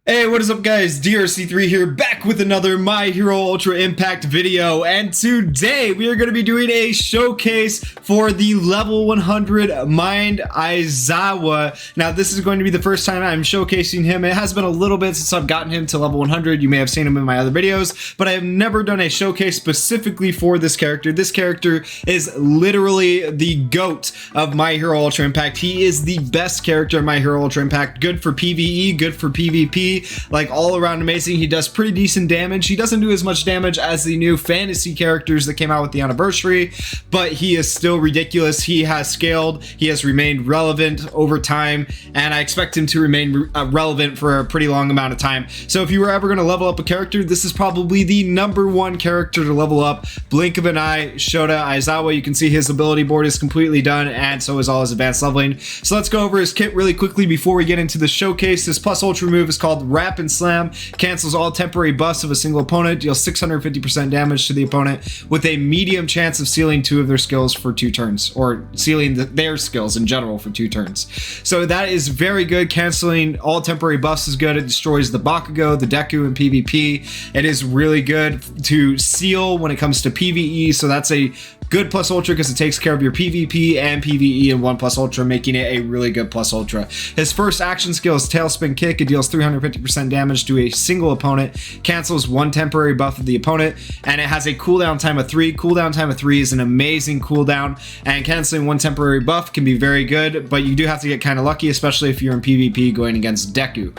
Hey, what is up guys? DRC3 here, back with another My Hero Ultra Impact video, and today we are going to be doing a showcase for the level 100 Mind Aizawa. Now this is going to be the first time I'm showcasing him. It has been a little bit since I've gotten him to level 100. You may have seen him in my other videos, but I have never done a showcase specifically for this character. This character is literally the GOAT of My Hero Ultra Impact. He is the best character in My Hero Ultra Impact. Good for PvE, good for PvP. Like all around amazing. He does pretty decent damage. He doesn't do as much damage as the new fantasy characters that came out with the anniversary, but he is still ridiculous. He has scaled, he has remained relevant over time, and I expect him to remain relevant for a pretty long amount of time. So if you were ever going to level up a character, this is probably the #1 character to level up. Blink of an eye, Shota Aizawa. You can see his ability board is completely done, and so is all his advanced leveling. So let's go over his kit really quickly before we get into the showcase. His plus ultra move is called Wrap and Slam. Cancels all temporary buffs of a single opponent, deals 650% damage to the opponent with a medium chance of sealing 2 of their skills for 2 turns, or sealing their skills in general for 2 turns. So that is very good. Canceling all temporary buffs is good. It destroys the Bakugo, the Deku in PvP. It is really good to seal when it comes to PvE, so that's a good plus ultra because it takes care of your PvP and PvE in one plus ultra, making it a really good plus ultra. His first action skill is Tailspin Kick. It deals 350% damage to a single opponent, cancels 1 temporary buff of the opponent, and it has a cooldown time of 3. Cooldown time of 3 is an amazing cooldown, and canceling 1 temporary buff can be very good, but you do have to get kind of lucky, especially if you're in PvP going against Deku.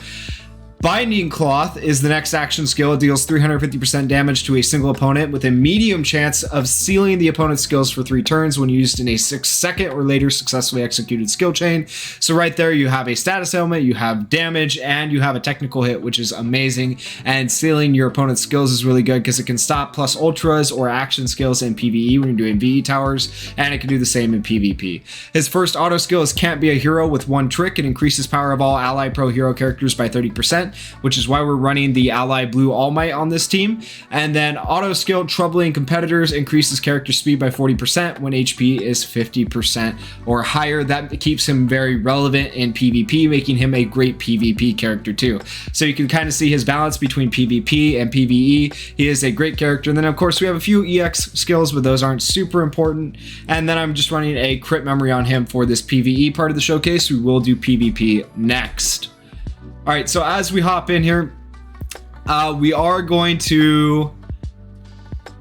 Binding Cloth is the next action skill. It deals 350% damage to a single opponent with a medium chance of sealing the opponent's skills for 3 turns when used in a 6-second or later successfully executed skill chain. So right there you have a status ailment, you have damage, and you have a technical hit, which is amazing. And sealing your opponent's skills is really good because it can stop plus ultras or action skills in PvE when you're doing VE towers, and it can do the same in PvP. His first auto skill is Can't Be a Hero with 1 trick. It increases power of all ally pro hero characters by 30%. Which is why we're running the ally blue All Might on this team. And then auto skill Troubling Competitors increases character speed by 40% when HP is 50% or higher. That keeps him very relevant in PvP, making him a great PvP character too. So you can kind of see his balance between PvP and PvE. He is a great character. And then of course we have a few EX skills, but those aren't super important. And then I'm just running a crit memory on him for this PvE part of the showcase. We will do PvP next. All right, so as we hop in here, we are going to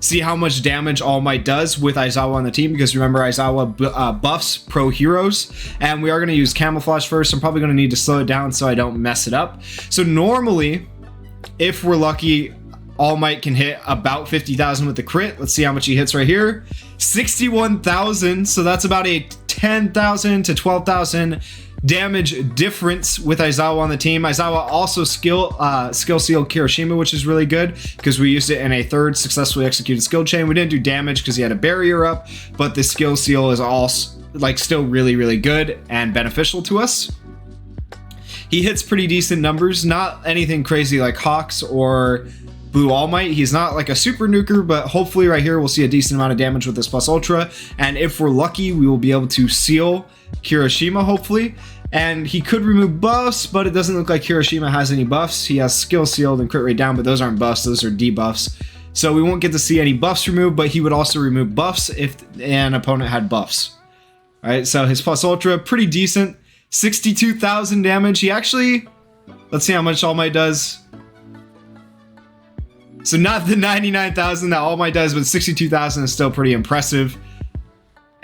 see how much damage All Might does with Aizawa on the team, because remember Aizawa buffs pro heroes, and we are going to use Camouflage first. I'm probably going to need to slow it down so I don't mess it up. So normally, if we're lucky, All Might can hit about 50,000 with the crit. Let's see how much he hits right here. 61,000, so that's about a 10,000 to 12,000 damage difference with Aizawa on the team. Aizawa also skill sealed Kirishima, which is really good because we used it in a 3rd successfully executed skill chain. We didn't do damage because he had a barrier up, but the skill seal is also still really good and beneficial to us. He hits pretty decent numbers, not anything crazy like Hawks or Blue All Might. He's not like a super nuker, but hopefully right here we'll see a decent amount of damage with this plus ultra, and if we're lucky we will be able to seal Kirishima hopefully. And he could remove buffs, but it doesn't look like Kirishima has any buffs. He has skill sealed and crit rate down, but those aren't buffs, those are debuffs. So we won't get to see any buffs removed, but he would also remove buffs if an opponent had buffs. All right, so his plus ultra, pretty decent. 62,000 damage. He actually, let's see how much All Might does. So not the 99,000 that All Might does, but 62,000 is still pretty impressive.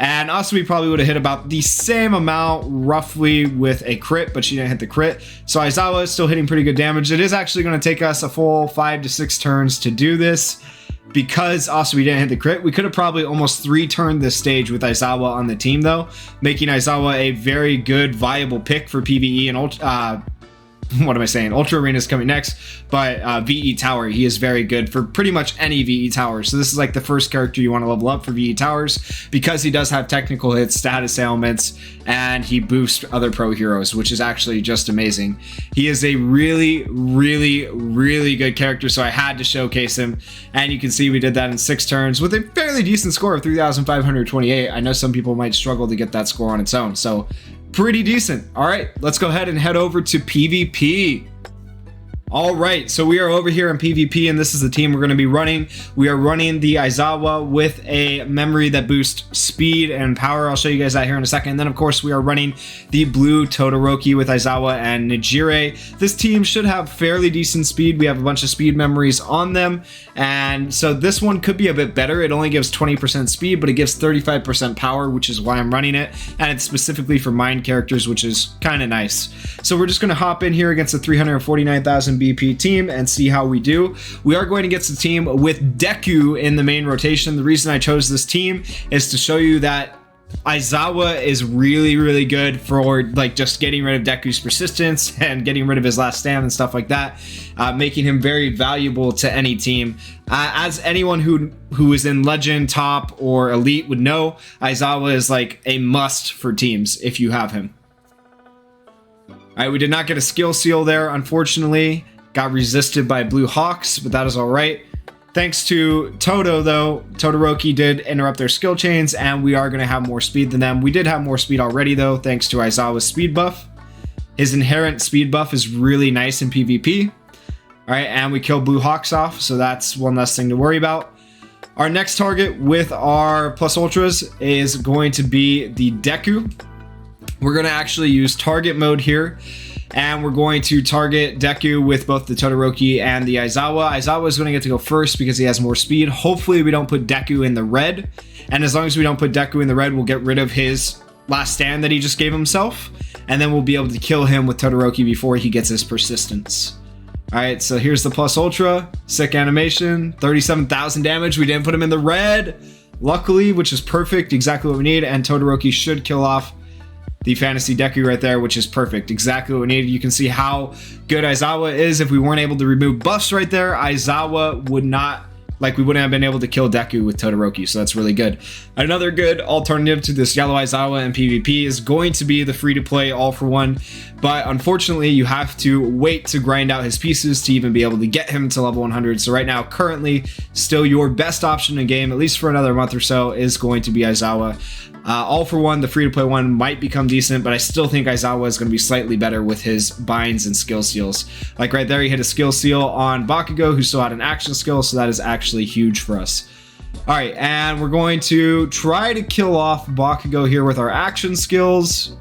And Asumi probably would have hit about the same amount roughly with a crit, but she didn't hit the crit. So Aizawa is still hitting pretty good damage. It is actually going to take us a full 5 to 6 turns to do this because Asumi didn't hit the crit. We could have probably almost 3-turned this stage with Aizawa on the team though, making Aizawa a very good viable pick for PvE and what am I saying? Ultra Arena is coming next, but VE Tower, he is very good for pretty much any VE Tower. So this is like the first character you want to level up for VE Towers because he does have technical hits, status ailments, and he boosts other pro heroes, which is actually just amazing. He is a really good character, so I had to showcase him, and you can see we did that in 6 turns with a fairly decent score of 3,528. I know some people might struggle to get that score on its own, so pretty decent. All right, let's go ahead and head over to PvP. All right, so we are over here in PvP, and this is the team we're going to be running. We are running the Aizawa with a memory that boosts speed and power. I'll show you guys that here in a second. And then, of course, we are running the blue Todoroki with Aizawa and Nijire. This team should have fairly decent speed. We have a bunch of speed memories on them, and so this one could be a bit better. It only gives 20% speed, but it gives 35% power, which is why I'm running it, and it's specifically for mind characters, which is kind of nice. So we're just going to hop in here against a 349,000 BP team and see how we do. We are going against a team with Deku in the main rotation. The reason I chose this team is to show you that Aizawa is really good for like just getting rid of Deku's persistence and getting rid of his last stand and stuff like that, making him very valuable to any team. As anyone who is in Legend, Top, or Elite would know, Aizawa is like a must for teams if you have him. Alright, we did not get a skill seal there, unfortunately. Got resisted by Blue Hawks, but that is alright. Thanks to Todo, though, Todoroki did interrupt their skill chains, and we are going to have more speed than them. We did have more speed already, though, thanks to Aizawa's speed buff. His inherent speed buff is really nice in PvP. Alright, and we killed Blue Hawks off, so that's one less thing to worry about. Our next target with our Plus Ultras is going to be the Deku. We're going to actually use target mode here, and we're going to target Deku with both the Todoroki and the Aizawa. Aizawa is going to get to go first because he has more speed. Hopefully we don't put Deku in the red, and as long as we don't put Deku in the red, we'll get rid of his last stand that he just gave himself, and then we'll be able to kill him with Todoroki before he gets his persistence. Alright, so here's the Plus Ultra. Sick animation. 37,000 damage. We didn't put him in the red, luckily, which is perfect. Exactly what we need, and Todoroki should kill off the Fantasy Deku right there, which is perfect. Exactly what we needed. You can see how good Aizawa is. If we weren't able to remove buffs right there, Aizawa would not, like, we wouldn't have been able to kill Deku with Todoroki, so that's really good. Another good alternative to this yellow Aizawa in PvP is going to be the free-to-play all-for-one, but unfortunately you have to wait to grind out his pieces to even be able to get him to level 100. So right now, currently, still your best option in game, at least for another month or so, is going to be Aizawa. All for one, the free-to-play one might become decent, but I still think Aizawa is going to be slightly better with his binds and skill seals. Like right there, he hit a skill seal on Bakugo, who still had an action skill, so that is actually huge for us. Alright, and we're going to try to kill off Bakugo here with our action skills.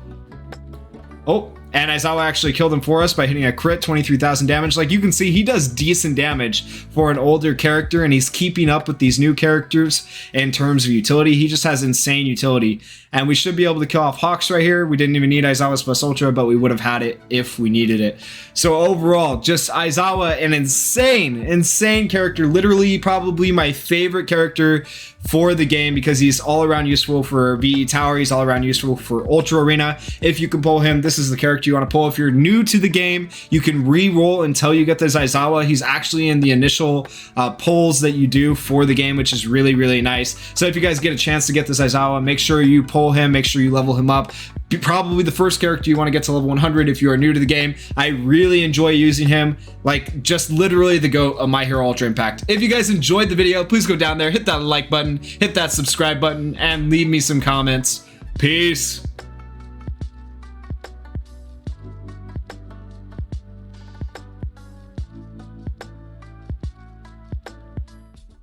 Oh, and Aizawa actually killed him for us by hitting a crit, 23,000 damage. Like you can see, he does decent damage for an older character, and he's keeping up with these new characters in terms of utility. He just has insane utility, and we should be able to kill off Hawks right here. We didn't even need Aizawa's Plus Ultra, but we would have had it if we needed it. So overall, just Aizawa, an insane character. Literally probably my favorite character for the game because he's all around useful for VE Tower. He's all around useful for Ultra Arena. If you can pull him, this is the character you want to pull. If you're new to the game, you can re-roll until you get this Aizawa. He's actually in the initial pulls that you do for the game, which is really nice. So if you guys get a chance to get this Aizawa, make sure you pull him, make sure you level him up. Probably the first character you want to get to level 100 if you are new to the game. I really enjoy using him, like just literally the GOAT of My Hero Ultra Impact. If you guys enjoyed the video, please go down there, hit that like button, hit that subscribe button, and leave me some comments. Peace.